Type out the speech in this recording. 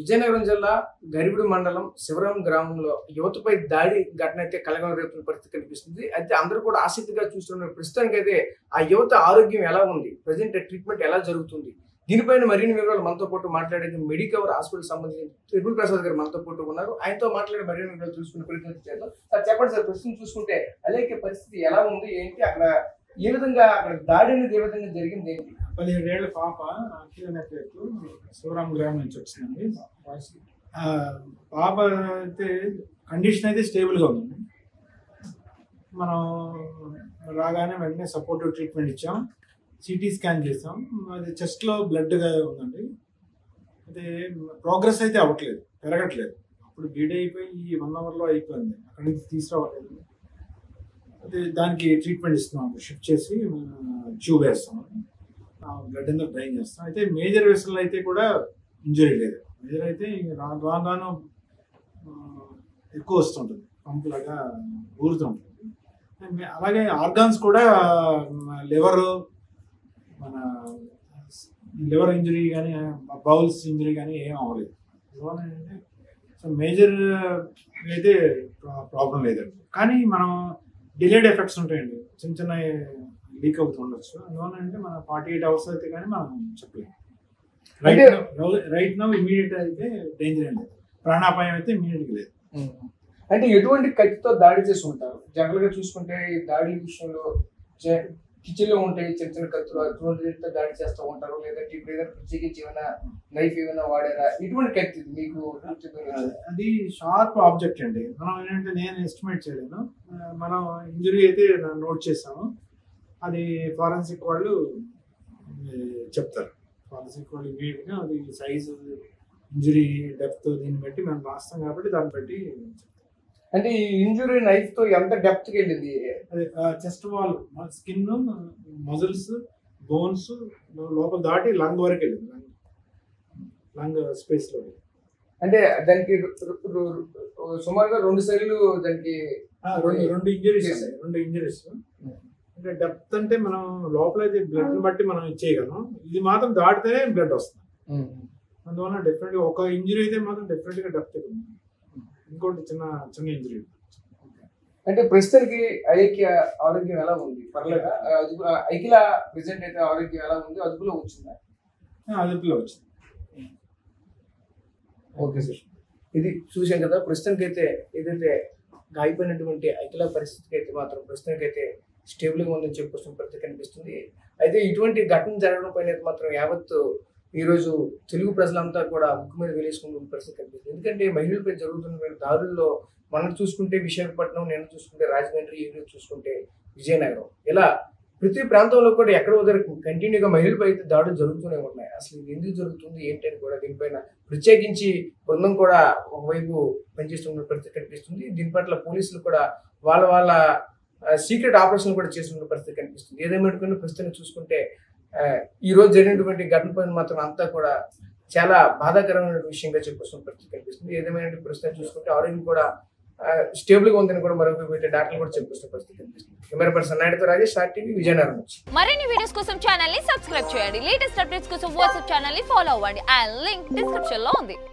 విజయనగరం జిల్లా గరిబిడి మండలం శివరాం గ్రామంలో యువతపై దాడి ఘటన అయితే కలకలం రేపుతున్న పరిస్థితి కనిపిస్తుంది. అయితే అందరూ కూడా ఆసక్తిగా చూస్తున్న ప్రస్తుతానికి అయితే ఆ యువత ఆరోగ్యం ఎలా ఉంది, ప్రజెంట్ ట్రీట్మెంట్ ఎలా జరుగుతుంది, దీనిపైన మరిన్ని వివరాలు మనతో పాటు మాట్లాడేది మెడికవర్ హాస్పిటల్ సంబంధించిన త్రిపుల్ ప్రసాద్ గారు మనతో పాటు ఉన్నారు. ఆయనతో మాట్లాడే మరిన్ని వివరాలు చూసుకునే ప్రయత్నం చేద్దాం. సార్ చెప్పండి సార్, ప్రస్తుతం చూసుకుంటే అలాగే పరిస్థితి ఎలా ఉంది, ఏంటి అక్కడ ఏ విధంగా అక్కడ దాడి అనేది ఏ విధంగా జరిగింది ఏంటి? 17 ఏళ్ల పాప శివరాం గ్రామం నుంచి వచ్చిందండి. పాప అయితే కండిషన్ అయితే స్టేబుల్గా ఉందండి. మనం రాగానే వెంటనే సపోర్టివ్ ట్రీట్మెంట్ ఇచ్చాం, సిటీ స్కాన్ చేసాం. అది చెస్ట్లో బ్లడ్గా ఉందండి. అయితే ప్రోగ్రెస్ అయితే అవ్వట్లేదు, పెరగట్లేదు. అప్పుడు బ్లీడ్ అయిపోయి 1 అవర్లో అయిపోయింది, అక్కడి నుంచి తీసుకురావట్లేదు. అయితే దానికి ట్రీట్మెంట్ ఇస్తున్నాం, షిఫ్ట్ చేసి ట్యూబ్ వేస్తాం, బ్లడ్ అంతా డ్రైన్ చేస్తాం. అయితే మేజర్ వెసల్ అయితే కూడా ఇంజరీ లేదు. మేజర్ అయితే రాను ఎక్కువ వస్తుంటుంది, పంపులాగా ఊరుతుంటుంది. అలాగే ఆర్గాన్స్ కూడా లివరు, మన లివర్ ఇంజరీ కానీ బౌల్స్ ఇంజరీ కానీ ఏం అవ్వలేదు. సో మేజర్ అయితే ప్రాబ్లం లేదండి. కానీ మనం డిలేడ్ ఎఫెక్ట్స్ ఉంటాయండి, చిన్న చిన్న లీక్ అవుతూ ఉండొచ్చు. అందువల్ల అంటే మన 48 అవర్స్ అయితే కానీ మనం చెప్పలేము. రైట్ నౌ ఇమీడియట్ అయితే డేంజర్ అండి, ప్రాణాపాయం అయితే ఇమీడియట్ లేదు. అంటే ఎటువంటి కత్తితో దాడి చేసి ఉంటారు? జనరల్ గా చూసుకుంటే ఈ దాడి విషయంలో కిచెన్ లో ఉంటాయి చిన్న చిన్న కత్తులు, అటువంటి దాడి చేస్తూ ఉంటారు, లేదంటే ఇప్పుడు ఏదైనా ప్రత్యేకించి ఏమైనా నైఫ్ ఏమైనా వాడారా? ఇటువంటి కత్తి మీకు అది షార్ప్ ఆబ్జెక్ట్ అండి. మనం ఏంటంటే నేను ఎస్టిమేట్ చేయలేను. మనం ఇంజురీ అయితే నోట్ చేసాము, అది ఫారెన్సిక్ వాళ్ళు చెప్తారు. ఫారెన్సిక్ వాళ్ళు ఇమీడియట్గా అది సైజు, ఇంజురీ డెప్త్ దీన్ని బట్టి మనం రాస్తాం కాబట్టి దాన్ని బట్టి చెప్తాం. అంటే ఈ ఇంజురీ నైఫ్ తో ఎంత డెప్త్ కి వెళ్ళింది? అదే chest wall, skin, muscles, bones లోపల దాటి లంగ్ వరకు వెళ్ళింది, లంగ్ స్పేస్ లో. అంటే దానికి సుమారుగా 2 సార్లు దానికి రెండు ఇంజరీస్. అంటే డెప్త్ అంటే మనం లోపల అయితే బ్లడ్ బట్టి మనం ఇచ్చేయగలం, ఇది మాత్రం దాటితేనే బ్లడ్ వస్తుంది. అందువల్ల డెఫినెట్గా ఒక ఇంజరీ అయితే మాత్రం డెఫినెట్గా డెప్త్ ఉంది, ఇంకోటి చిన్న ఇంజరీ. అంటే ప్రస్తుతానికి ఐక్య ఆరోగ్యం ఎలా ఉంది? పర్లేదా? ఐక్యల ప్రెసెంట్ అయితే ఆరోగ్యం ఎలా ఉంది? అదుపులో వచ్చిందా? అదుపులో వచ్చింది. ఓకే సార్, ఇది చూసాం కదా. ప్రస్తుతానికి అయితే ఏదైతే గాయపడినటువంటి ఐక్యల పరిస్థితికి అయితే మాత్రం ప్రస్తుతానికి అయితే స్టేబుల్గా ఉందని చెప్పుకొస్తున్న పరిస్థితి కనిపిస్తుంది. అయితే ఇటువంటి ఘటన జరగడం పైన అయితే మాత్రం యావత్తు ఈరోజు తెలుగు ప్రజలంతా కూడా ముక్కు మీద వేలేసుకున్న పరిస్థితి కనిపిస్తుంది. ఎందుకంటే మహిళలపై జరుగుతున్న దాడుల్లో మనం చూసుకుంటే విశాఖపట్నం, నేను చూసుకుంటే రాజమండ్రి, ఈరోజు చూసుకుంటే విజయనగరం, ఇలా ప్రతి ప్రాంతంలో కూడా ఎక్కడో కంటిన్యూగా మహిళలపై అయితే దాడులు జరుగుతూనే ఉన్నాయి. అసలు ఇది ఎందుకు జరుగుతుంది ఏంటి అని కూడా దీనిపైన ప్రత్యేకించి బృందం కూడా ఒకవైపు పనిచేస్తున్న పరిస్థితి కనిపిస్తుంది. దీని పట్ల పోలీసులు కూడా వాళ్ళ సీక్రెట్ ఆపరేషన్ కూడా చేస్తున్న పరిస్థితి కనిపిస్తుంది. ఏదేమైనా ప్రస్తుతం చూసుకుంటే ఈ రోజు జరిగినటువంటి ఘటన పైన మాత్రం అంతా కూడా చాలా బాధాకరమైన విషయంగా చెప్పొస్తున్న పరిస్థితి కనిపిస్తుంది. ఏదేమైనా ప్రస్తుతం చూసుకుంటే ఆరోగ్యం కూడా స్టేబుల్ గా ఉందని కూడా మరొక డాక్టర్లు కూడా చెప్పొస్తున్న పరిస్థితి కనిపిస్తుంది. కెమెరా పర్సన్ నాయుడుతో రాజేష్, టీవీ, విజయనగరం నుంచి. మరిన్ని వీడియోస్ కోసం ఛానల్ ని సబ్స్క్రైబ్ చేయండి. లేటెస్ట్ అప్డేట్స్ కోసం వాట్సాప్ ఛానల్ ని ఫాలో అవ్వండి. ఆ లింక్ డిస్క్రిప్షన్ లో ఉంది.